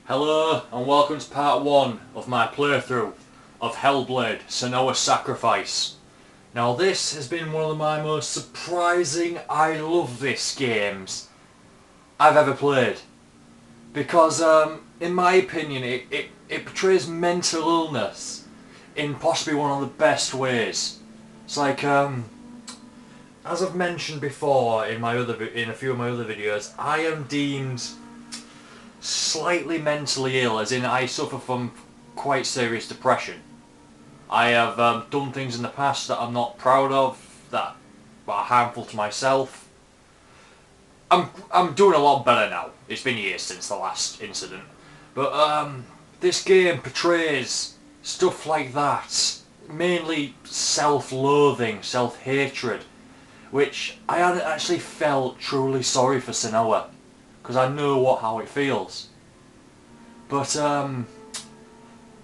Hello and welcome to part 1 of my playthrough of Hellblade, Senua's Sacrifice. Now this has been one of my most surprising I love this games I've ever played. Because in my opinion it portrays mental illness in possibly one of the best ways. It's like as I've mentioned before in a few of my other videos, I am deemed slightly mentally ill, as in I suffer from quite serious depression. I have done things in the past that I'm not proud of, that are harmful to myself. I'm doing a lot better now. It's been years since the last incident. But this game portrays stuff like that. Mainly self-loathing, self-hatred, which I hadn't actually felt truly sorry for Senua, because I know how it feels. But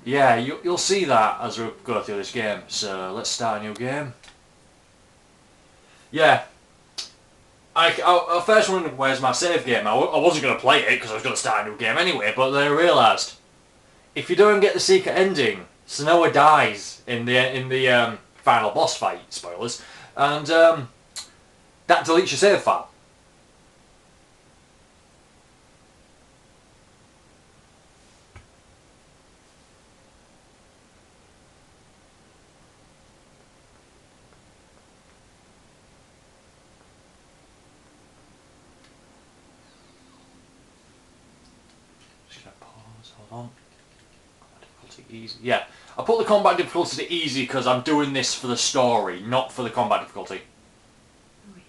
yeah, you'll see that as we go through this game. So let's start a new game. Yeah, I first wondered where's my save game. I wasn't going to play it because I was going to start a new game anyway. But then I realised if you don't get the secret ending, Senua dies in the final boss fight. Spoilers, and that deletes your save file. Hold on. Difficulty easy. Yeah, I put the combat difficulty to easy because I'm doing this for the story, not for the combat difficulty. Who are you?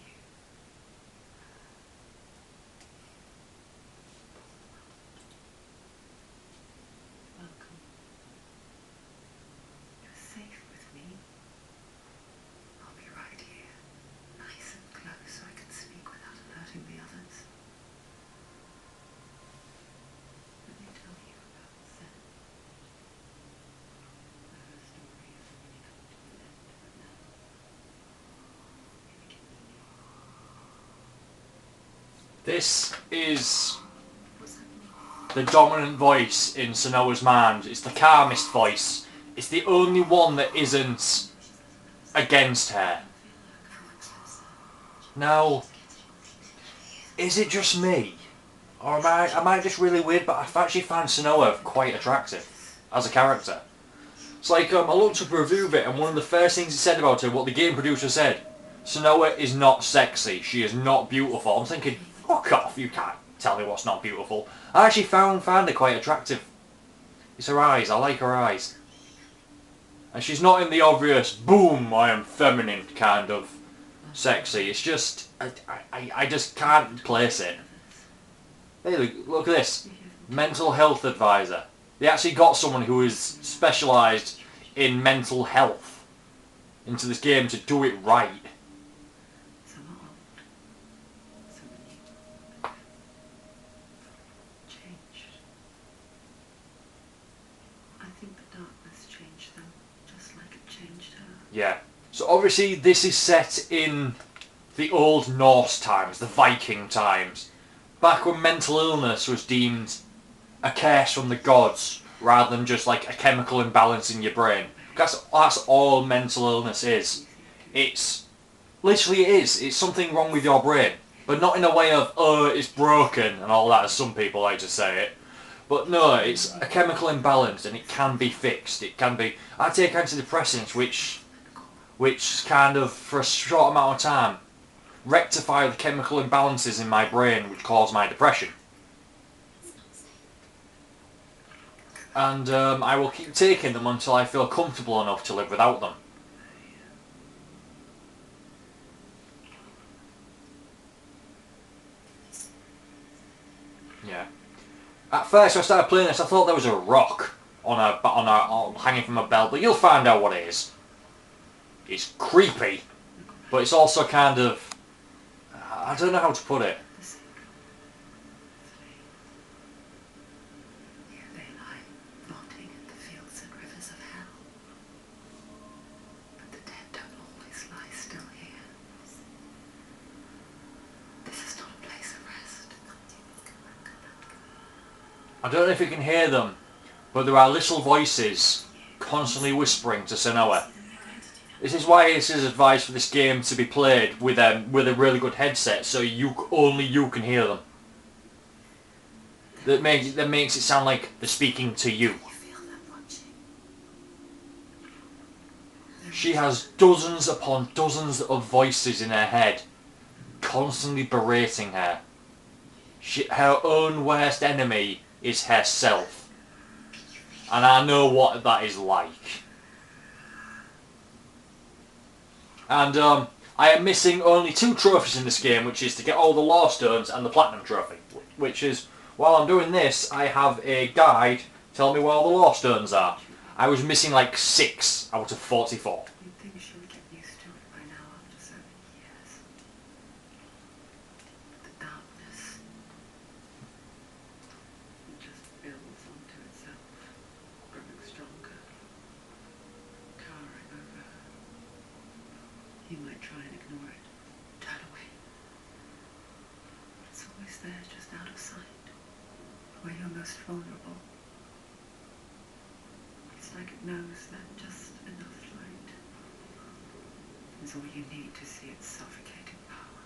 Welcome. You're safe with me. I'll be right here, nice and close so I can speak without alerting the others. Let me tell you about Sen. Her story is really coming to an end, but now we begin the new. This is What's happening? the dominant voice in Senua's mind. It's the calmest voice. It's the only one that isn't against her. Now, is it just me? Or am I just really weird? But I've actually found Senua quite attractive as a character. It's like I looked up a review of it, and one of the first things he said about her, what the game producer said, Senua is not sexy. She is not beautiful. I'm thinking, fuck off! You can't tell me what's not beautiful. I actually found her quite attractive. It's her eyes. I like her eyes, and she's not in the obvious "boom, I am feminine" kind of sexy. It's just I just can't place it. Hey, look at this. Mental health advisor. They actually got someone who is specialised in mental health into this game to do it right. Some are old, some are new. Changed. I think the darkness changed them, just like it changed her. Yeah. So obviously this is set in the old Norse times, the Viking times. Back when mental illness was deemed a curse from the gods, rather than just like a chemical imbalance in your brain. That's all mental illness is. It's literally it's something wrong with your brain, but not in a way of oh it's broken and all that, as some people like to say it. But no, it's a chemical imbalance and it can be fixed. It can be. I take antidepressants, which kind of for a short amount of time rectify the chemical imbalances in my brain which cause my depression. And I will keep taking them until I feel comfortable enough to live without them. Yeah. At first when I started playing this I thought there was a rock on hanging from a belt, but you'll find out what it is. It's creepy, but it's also kind of, I don't know how to put it. Here they lie, rotting in the fields and rivers of hell. But the dead don't always lie still here. This is not a place of rest. I don't know if you can hear them, but there are little voices constantly whispering to Senua. This is why this is advised for this game to be played with a really good headset, so only you can hear them. That makes it sound like they're speaking to you. She has dozens upon dozens of voices in her head, constantly berating her. Her own worst enemy is herself. And I know what that is like. And I am missing only 2 trophies in this game, which is to get all the Lore Stones and the Platinum Trophy. Which is, while I'm doing this, I have a guide telling me where all the Lore Stones are. I was missing like 6 out of 44. You'd think she would get used to it by now after so many years. The darkness, it just builds onto itself, growing stronger, cowering over her. You might try and ignore it, turn away. It's always there, just out of sight, where you're most vulnerable. It's like it knows that just enough light is all you need to see its suffocating power.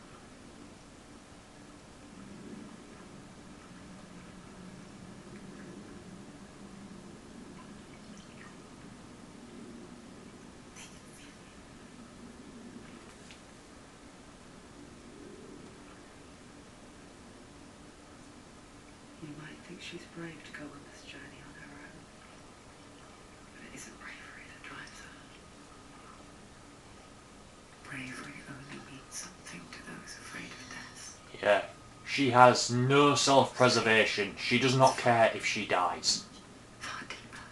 You might think she's brave to go on this journey on her own. But it isn't bravery that drives her. Bravery only means something to those afraid of death. Yeah. She has no self-preservation. She does not care if she dies. Far deeper.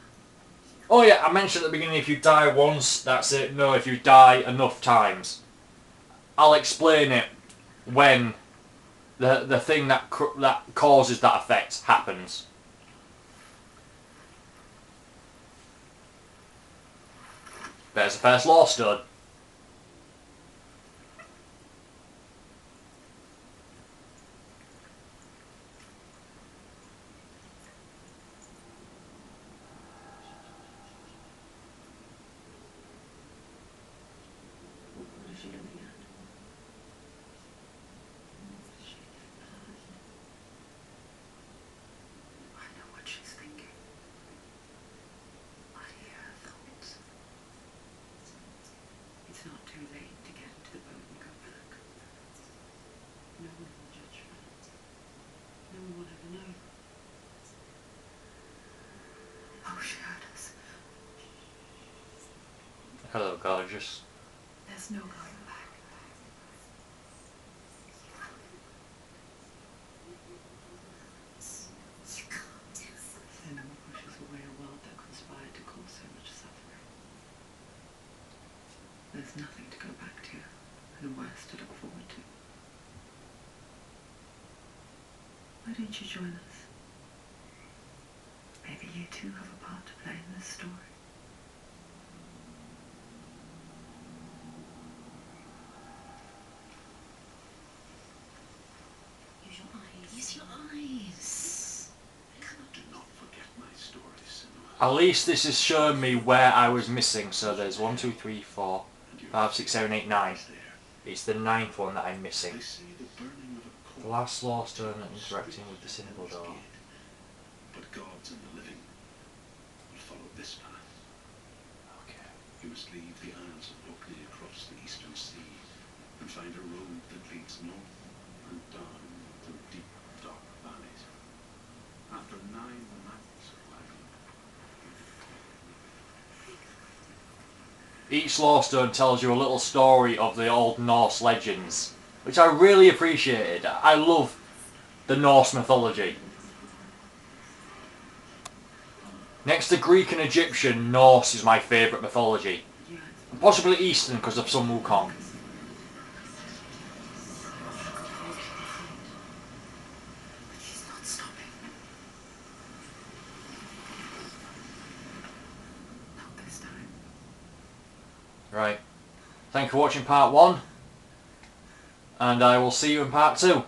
Oh yeah, I mentioned at the beginning, if you die once, that's it. No, if you die enough times. I'll explain it when the thing that causes that effect happens. There's the first Lore Stone. What is she looking at? I know what she's thinking. I hear her thoughts. It's not too late to get into the boat and go back. No one will judge her. No one will ever know. Oh, she heard us. Hello, gorgeous. There's no going back. Senua pushes away a world that conspired to cause so much suffering. There's nothing to go back to, and worse to look forward to. Why don't you join us? Maybe you too have a part to play in this story. Use your eyes. Use your eyes. Do not forget my stories, Senua. At least this has shown me where I was missing. So there's 1, 2, 3, 4, 5, 6, 7, 8, 9. It's the 9th one that I'm missing. They say the burning of a The last Lore Stone and interacting with the Symbol Door. But gods and the living will follow this path. Okay. You must leave the Isles of Orkney across the eastern sea and find a road that leads north and down through deep, dark valleys. After 9 months of climbing, Each Lore Stone tells you a little story of the old Norse legends, which I really appreciated. I love the Norse mythology. Next to Greek and Egyptian, Norse is my favourite mythology. And possibly Eastern because of Sun Wukong. But she's not stopping. Not this time. Right. Thank you for watching part 1. And I will see you in part 2.